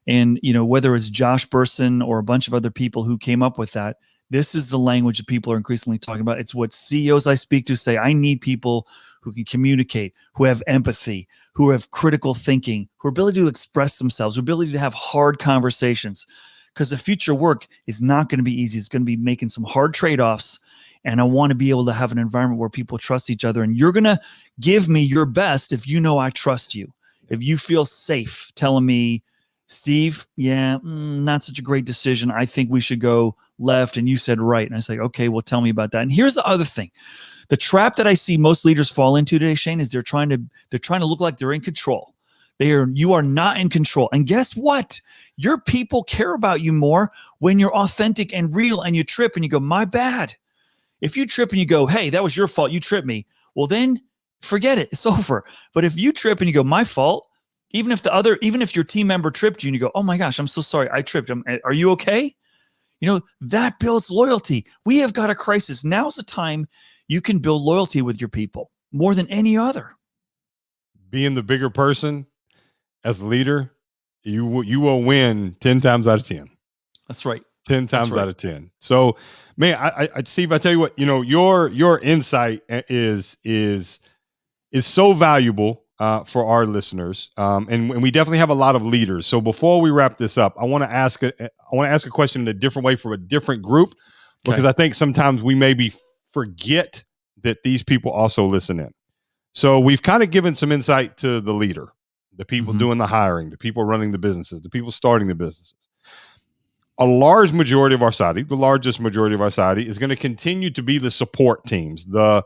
And, whether it's Josh Bersin or a bunch of other people who came up with that, this is the language that people are increasingly talking about. It's what CEOs I speak to say. I need people who can communicate, who have empathy, who have critical thinking, who are ability to express themselves, who ability to have hard conversations. Because the future work is not going to be easy. It's going to be making some hard trade-offs. And I want to be able to have an environment where people trust each other. And you're going to give me your best if you know I trust you. If you feel safe telling me, Steve, not such a great decision. I think we should go left. And you said right. And I say, okay, well, tell me about that. And here's the other thing. The trap that I see most leaders fall into today, Shane, is they're trying to look like they're in control. You are not in control. And guess what? Your people care about you more when you're authentic and real, and you trip and you go, my bad. If you trip and you go, hey, that was your fault, you tripped me, well, then forget it. It's over. But if you trip and you go, my fault, even if your team member tripped you and you go, oh my gosh, I'm so sorry, I tripped. Are you okay? That builds loyalty. We have got a crisis. Now's the time you can build loyalty with your people more than any other. Being the bigger person as a leader, you will win 10 times out of 10. That's right. 10 times out of 10. So, man, I Steve, I tell you what, your insight is so valuable. for our listeners, and we definitely have a lot of leaders. So before we wrap this up, I want to ask a question in a different way for a different group, because I think sometimes we maybe forget that these people also listen in. So we've kind of given some insight to the leader, the people doing the hiring, the people running the businesses, the people starting the businesses. A large majority of our society, the largest majority of our society, is going to continue to be the support teams, the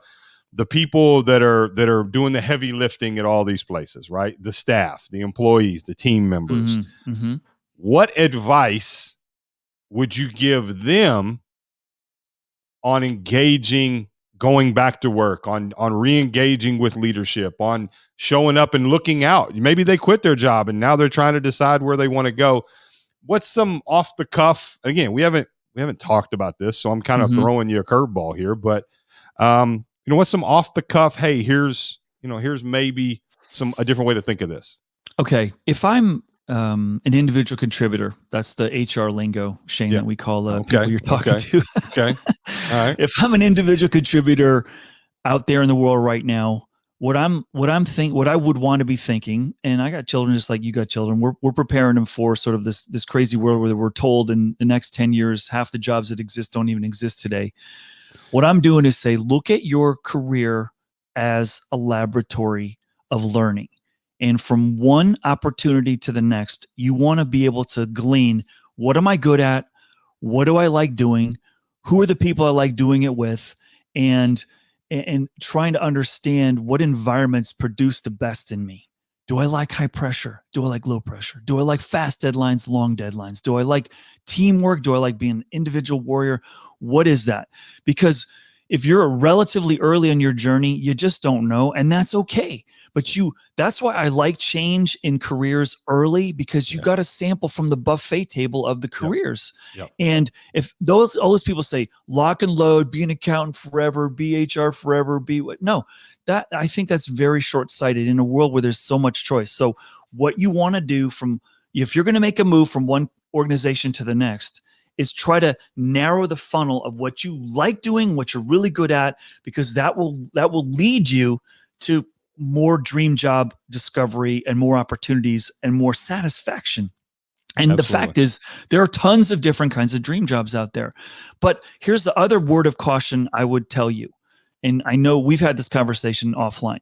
people that are doing the heavy lifting at all these places, right? The staff, the employees, the team members. What advice would you give them on engaging, going back to work, on re-engaging with leadership, on showing up and looking out? Maybe they quit their job and now they're trying to decide where they want to go. What's some off the cuff? Again, we haven't talked about this, so I'm kind of throwing you a curveball here, but what's some off the cuff? Hey, here's maybe a different way to think of this. Okay, if I'm an individual contributor, that's the HR lingo, Shane, that we call people you're talking to. Okay, all right. If I'm an individual contributor out there in the world right now, what I would want to be thinking, and I got children just like you got children. We're preparing them for sort of this crazy world where we're told in the next 10 years half the jobs that exist don't even exist today. What I'm doing is say, look at your career as a laboratory of learning. And from one opportunity to the next, you want to be able to glean, what am I good at? What do I like doing? Who are the people I like doing it with? And trying to understand what environments produce the best in me. Do I like high pressure? Do I like low pressure? Do I like fast deadlines, long deadlines? Do I like teamwork? Do I like being an individual warrior? What is that? Because if you're relatively early in your journey, you just don't know, and that's okay. But that's why I like change in careers early, because you got to sample from the buffet table of the careers. And if all those people say lock and load, be an accountant forever, be HR forever, that I think that's very short-sighted in a world where there's so much choice. So what you want to do if you're going to make a move from one organization to the next, is try to narrow the funnel of what you like doing, what you're really good at, because that will lead you to more dream job discovery and more opportunities and more satisfaction. And the fact is, there are tons of different kinds of dream jobs out there. But here's the other word of caution I would tell you. And I know we've had this conversation offline.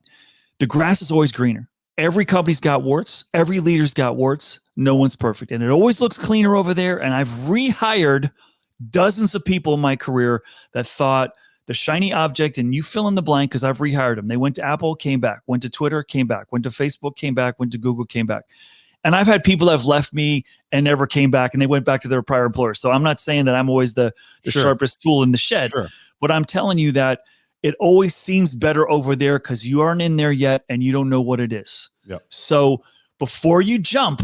The grass is always greener. Every company's got warts. Every leader's got warts. No one's perfect. And it always looks cleaner over there. And I've rehired dozens of people in my career that thought the shiny object, and you fill in the blank, because I've rehired them. They went to Apple, came back, went to Twitter, came back, went to Facebook, came back, went to Google, came back. And I've had people that have left me and never came back, and they went back to their prior employer. So I'm not saying that I'm always the sharpest tool in the shed, but I'm telling you that it always seems better over there because you aren't in there yet and you don't know what it is. So before you jump,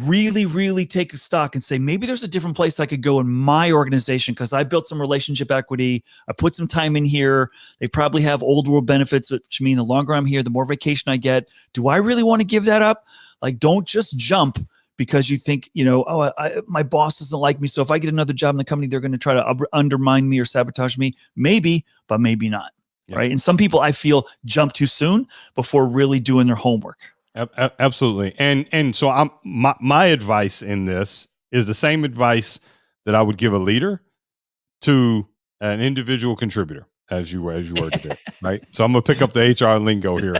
really, really take stock and say, maybe there's a different place I could go in my organization because I built some relationship equity. I put some time in here. They probably have old world benefits, which mean the longer I'm here, the more vacation I get. Do I really want to give that up? Like, don't just jump because you think, my boss doesn't like me. So if I get another job in the company, they're going to try to undermine me or sabotage me. Maybe, but maybe not. Right. And some people, I feel, jump too soon before really doing their homework. Absolutely. And so my advice in this is the same advice that I would give a leader to an individual contributor as you were today, right? So I'm going to pick up the HR lingo here,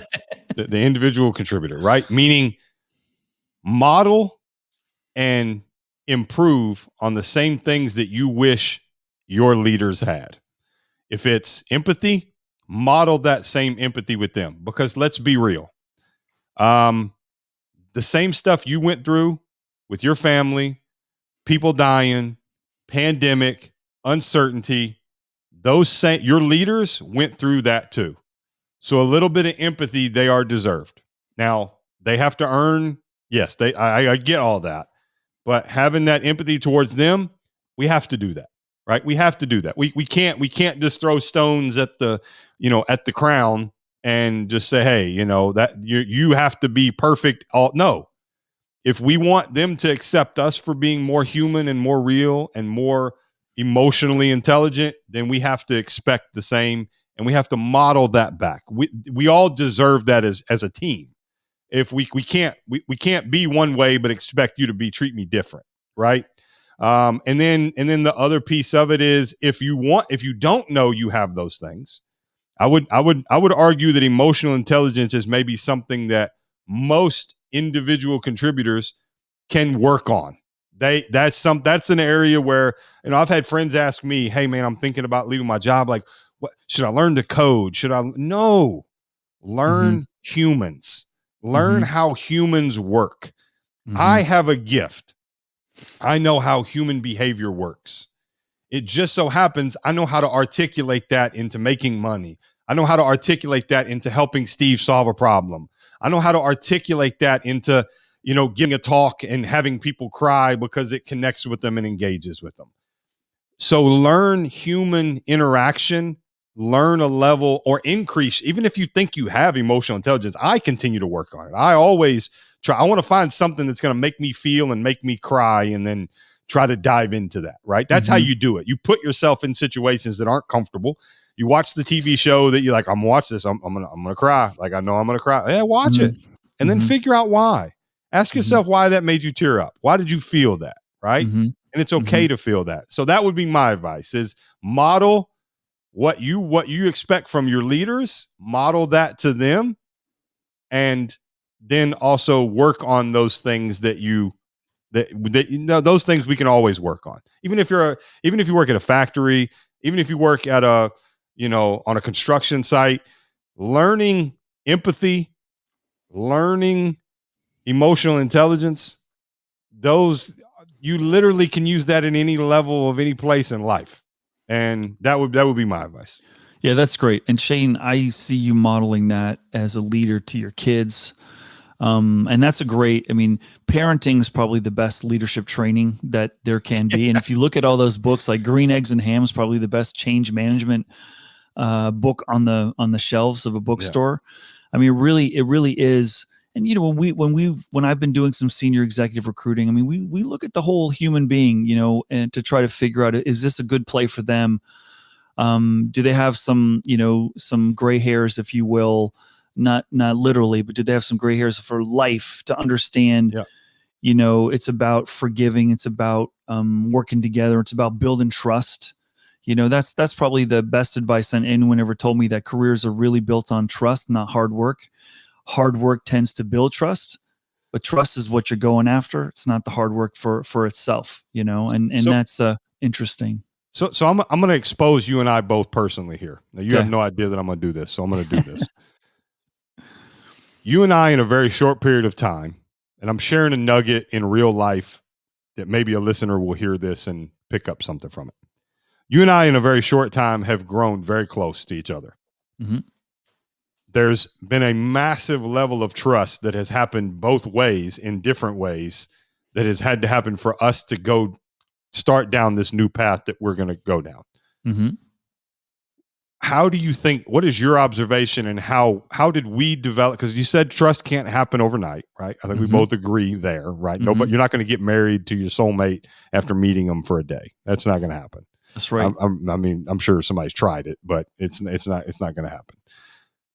the individual contributor, right? Meaning model and improve on the same things that you wish your leaders had. If it's empathy, model that same empathy with them, because let's be real. The same stuff you went through with your family, people dying, pandemic, uncertainty, your leaders went through that too. So a little bit of empathy, they are deserved. Now they have to earn. Yes, I get all that, but having that empathy towards them, we have to do that, right? We have to do that. We can't just throw stones at the crown and just say, hey, that you have to be perfect. No, if we want them to accept us for being more human and more real and more emotionally intelligent, then we have to expect the same, and we have to model that back. We all deserve that as a team. if we can't be one way but expect you to treat me different, right? And then the other piece of it is, if you don't know you have those things, I would argue that emotional intelligence is maybe something that most individual contributors can work on. That's an area where, I've had friends ask me, "Hey man, I'm thinking about leaving my job. Like, what should I learn to code? Should I?" No, Mm-hmm. learn humans. Learn Mm-hmm. how humans work. Mm-hmm. I have a gift. I know how human behavior works. It just so happens I know how to articulate that into making money. I know how to articulate that into helping Steve solve a problem. I know how to articulate that into, giving a talk and having people cry because it connects with them and engages with them. So learn human interaction, learn a level or increase. Even if you think you have emotional intelligence, I continue to work on it. I always try. I want to find something that's going to make me feel and make me cry, and then try to dive into that, right? That's how Mm-hmm. you do it. You put yourself in situations that aren't comfortable. You watch the TV show that you're like, I'm gonna watch this. I'm gonna cry. Like, I know I'm gonna cry. Yeah, watch it. And then Mm-hmm. figure out why. Ask Mm-hmm. yourself why that made you tear up. Why did you feel that? Right. Mm-hmm. And it's Mm-hmm. okay to feel that. So that would be my advice: is model what you expect from your leaders, model that to them, and then also work on those things that those things we can always work on. Even if you work at a factory, even if you work at on a construction site, learning empathy, learning emotional intelligence, those, you literally can use that in any level of any place in life. And that would be my advice. Yeah, that's great. And Shane, I see you modeling that as a leader to your kids. And that's parenting is probably the best leadership training that there can be. And if you look at all those books, like Green Eggs and Ham is probably the best change management book on the shelves of a bookstore. Yeah. It really is. And when I've been doing some senior executive recruiting, we look at the whole human being, and to try to figure out, is this a good play for them? Do they have some gray hairs, if you will, not literally, but do they have some gray hairs for life to understand? Yeah. It's about forgiving. It's about working together. It's about building trust. That's probably the best advice anyone ever told me, that careers are really built on trust, not hard work. Hard work tends to build trust, but trust is what you're going after. It's not the hard work for itself, and So that's interesting. So I'm going to expose you and I both personally here. Now, you have Okay. no idea that I'm going to do this, so I'm going to do this. You and I, in a very short period of time, and I'm sharing a nugget in real life that maybe a listener will hear this and pick up something from it. You and I, in a very short time, have grown very close to each other. Mm-hmm. There's been a massive level of trust that has happened both ways, in different ways, that has had to happen for us to go start down this new path that we're going to go down. Mm-hmm. How do you think, what is your observation, and how did we develop? Because you said trust can't happen overnight, right? I think we both agree there, right? No, but you're not going to get married to your soulmate after meeting them for a day. That's not going to happen. That's right. I'm sure somebody's tried it, but it's not going to happen.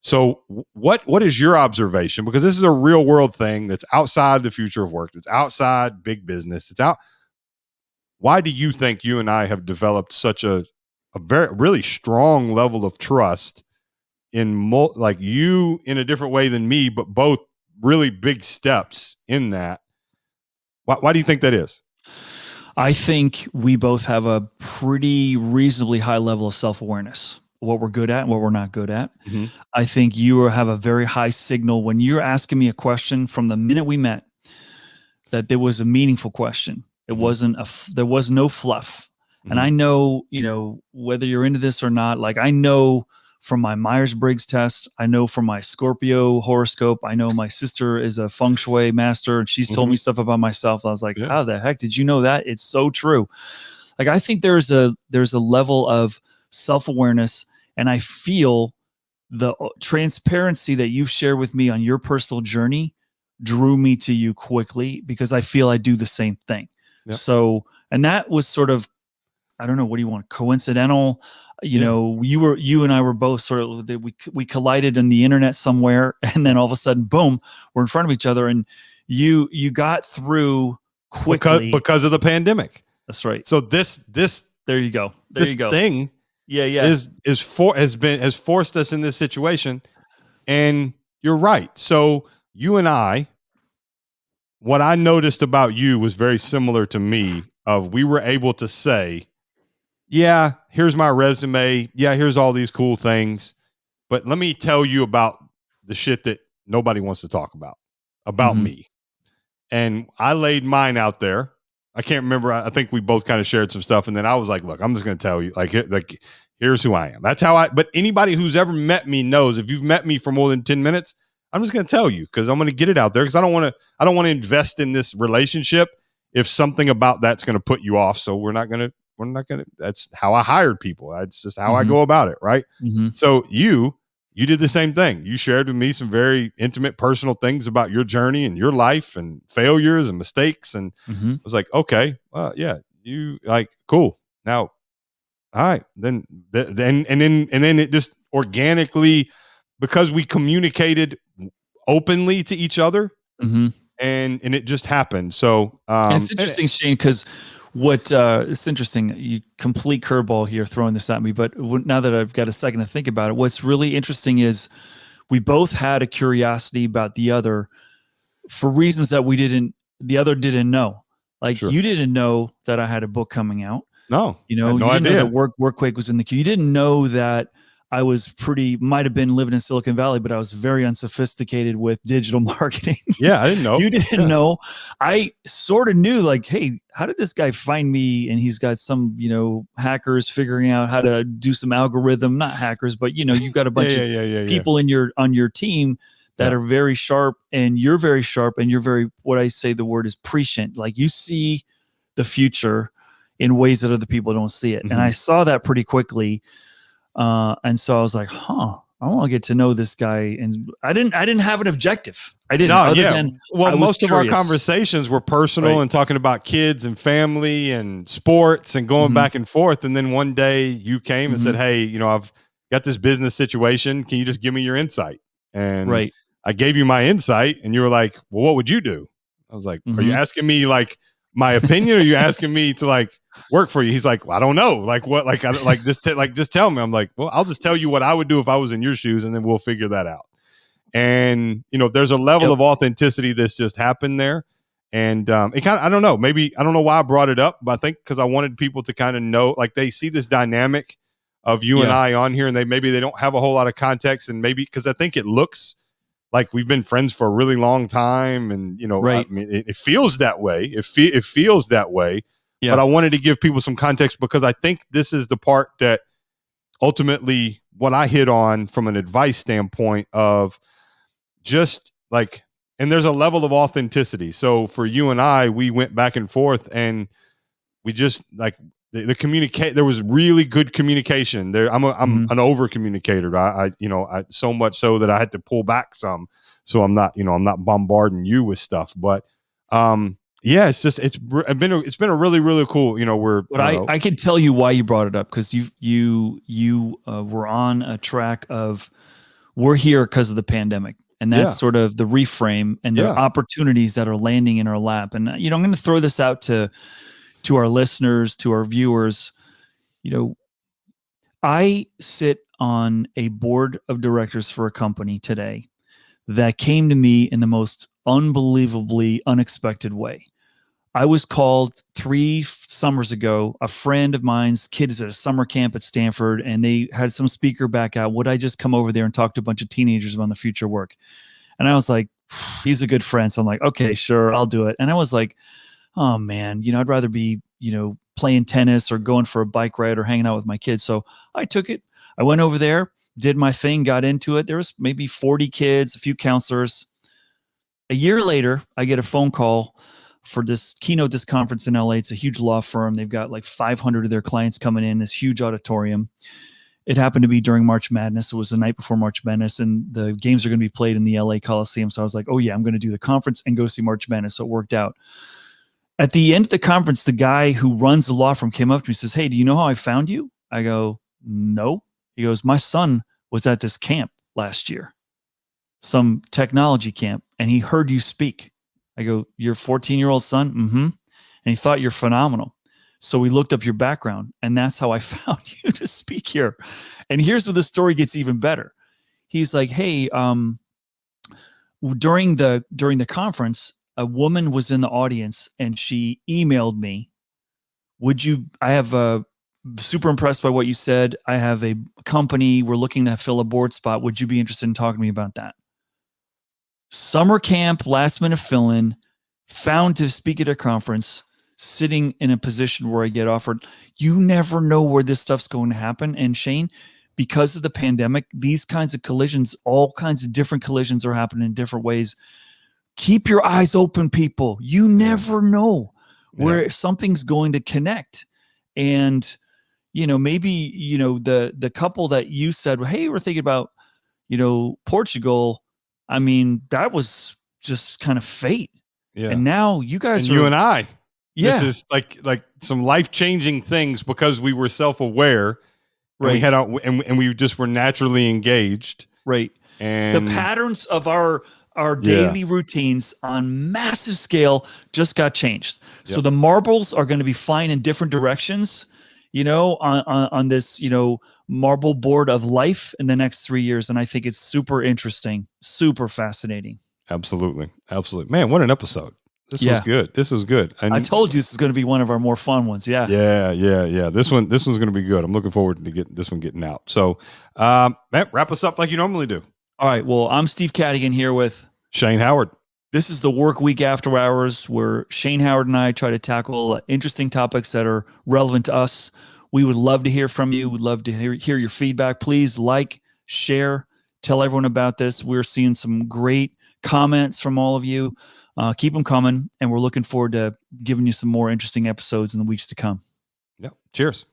So what is your observation? Because this is a real world thing that's outside the future of work. It's outside big business. It's out. Why do you think you and I have developed such a very really strong level of trust in like you in a different way than me, but both really big steps in that? Why do you think that is? I think we both have a pretty reasonably high level of self-awareness, what we're good at and what we're not good at. Mm-hmm. I think you have a very high signal when you're asking me a question from the minute we met, that there was a meaningful question. It wasn't there was no fluff. And I know, whether you're into this or not, like I know from my Myers-Briggs test, I know from my Scorpio horoscope, I know my sister is a feng shui master and she's told me stuff about myself. I was like, how the heck did you know that? It's so true. Like, I think there's a level of self-awareness, and I feel the transparency that you've shared with me on your personal journey drew me to you quickly, because I feel I do the same thing. Yep. So, and that was sort of I don't know, what do you want? Coincidental? Yeah. You and I were both sort of, we collided in the internet somewhere, and then all of a sudden, boom, we're in front of each other, and you got through quickly because of the pandemic. That's right. So this there you go. This thing Yeah. has forced us in this situation. And you're right. So you and I, what I noticed about you was very similar to me. Of we were able to say, yeah, here's my resume. Yeah, here's all these cool things. But let me tell you about the shit that nobody wants to talk about Mhm. me. And I laid mine out there. I can't remember. I think we both kind of shared some stuff. And then I was like, look, I'm just going to tell you, here's who I am. That's how but anybody who's ever met me knows, if you've met me for more than 10 minutes, I'm just going to tell you, because I'm going to get it out there, because I don't want to invest in this relationship if something about that's going to put you off. So we're not going to, that's how I hired people. That's just how I go about it. Right. So you did the same thing. You shared with me some very intimate, personal things about your journey and your life and failures and mistakes. And I was like, okay, yeah, you like, cool. Now, all right, then it just organically, because we communicated openly to each other, and it just happened. So and it's interesting, Shane, because it's interesting. You complete curveball here throwing this at me, but now that I've got a second to think about it, what's really interesting is we both had a curiosity about the other for reasons that the other didn't know. Like, sure. You didn't know that I had a book coming out. No, you didn't idea. know that Workquake was in the queue. You didn't know that I was might have been living in Silicon Valley, but I was very unsophisticated with digital marketing. Yeah, I didn't know. You didn't know. I sort of knew, like, hey, how did this guy find me? And he's got some, hackers figuring out how to do some algorithm, not hackers, but you've got a bunch of people on your team that are very sharp, and you're very sharp, and you're very, what I say the word is prescient. Like, you see the future in ways that other people don't see it. And I saw that pretty quickly. And so I was like, I want to get to know this guy. And I didn't have an objective. I didn't. Most of our conversations were personal and talking about kids and family and sports and going back and forth. And then one day you came and said, hey, I've got this business situation. Can you just give me your insight? And I gave you my insight, and you were like, well, what would you do? I was like, are you asking me like my opinion, or are you asking me to like work for you? He's like, well, I don't know. Like what? Just tell me. I'm like, well, I'll just tell you what I would do if I was in your shoes, and then we'll figure that out. And there's a level of authenticity that's just happened there. And it kind of, I don't know, maybe, I don't know why I brought it up, but I think because I wanted people to kind of know, like, they see this dynamic of you and I on here, and they don't have a whole lot of context, and maybe because I think it looks like we've been friends for a really long time, and I mean, it feels that way. It feels that way. But I wanted to give people some context, because I think this is the part that ultimately what I hit on from an advice standpoint of just like, and there's a level of authenticity. So for you and I, we went back and forth, and we just like the communicate. There was really good communication there. I'm an over communicator. I so much so that I had to pull back some, so I'm not bombarding you with stuff. But it's just it's been a really, really cool. But I can tell you why you brought it up, because you were on a track of, we're here because of the pandemic. And that's sort of the reframe and the opportunities that are landing in our lap. And I'm going to throw this out to our listeners, to our viewers. I sit on a board of directors for a company today that came to me in the most unbelievably unexpected way. I was called 3 summers ago. A friend of mine's kid is at a summer camp at Stanford, and they had some speaker back out. Would I just come over there and talk to a bunch of teenagers about the future work? And I was like, he's a good friend. So I'm like, okay, sure, I'll do it. And I was like, oh man, I'd rather be, playing tennis or going for a bike ride or hanging out with my kids. So I took it. I went over there, did my thing, got into it. There was maybe 40 kids, a few counselors. A year later, I get a phone call for this conference in LA. It's a huge law firm. They've got like 500 of their clients coming in this huge auditorium. It happened to be during March Madness. It was the night before March Madness, and the games are going to be played in the LA Coliseum. So I was like, oh yeah, I'm going to do the conference and go see March Madness. So it worked out. At the end of the conference, the guy who runs the law firm came up to me and says, "Hey, do you know how I found you?" I go, "No." He goes, "My son was at this camp last year, some technology camp, and he heard you speak." I go, "Your 14-year-old son?" "Mm-hmm." And he thought you're phenomenal. So we looked up your background, and that's how I found you to speak here. And here's where the story gets even better. He's like, "Hey, during the conference, a woman was in the audience and she emailed me, I have a super impressed by what you said. I have a company. We're looking to fill a board spot. Would you be interested in talking to me about that?" Summer camp, last minute fill in, found to speak at a conference, sitting in a position where I get offered. You never know where this stuff's going to happen. And Shane, because of the pandemic, these kinds of collisions, all kinds of different collisions are happening in different ways. Keep your eyes open, people. You never know where something's going to connect. And, maybe, the couple that you said, well, hey, we're thinking about, Portugal. I mean, that was just kind of fate. Yeah. And now you guys and you and I, yeah, this is like some life-changing things because we were self-aware and we right, had and we just were naturally engaged. right. The And patterns of our daily routines on massive scale just got changed. So the marbles are going to be flying in different directions, on this, marble board of life in the next 3 years. And I think it's super interesting, super fascinating. Absolutely. Man, what an episode. This was good. And I told you this is going to be one of our more fun ones. Yeah. This one's going to be good. I'm looking forward to getting out. So, Matt, wrap us up like you normally do. All right. Well, I'm Steve Cadigan here with Shane Howard. This is the Workquake After Hours, where Shane Howard and I try to tackle interesting topics that are relevant to us. We would love to hear from you. We'd love to hear your feedback. Please like, share, tell everyone about this. We're seeing some great comments from all of you. Keep them coming, and we're looking forward to giving you some more interesting episodes in the weeks to come. Yeah. Cheers.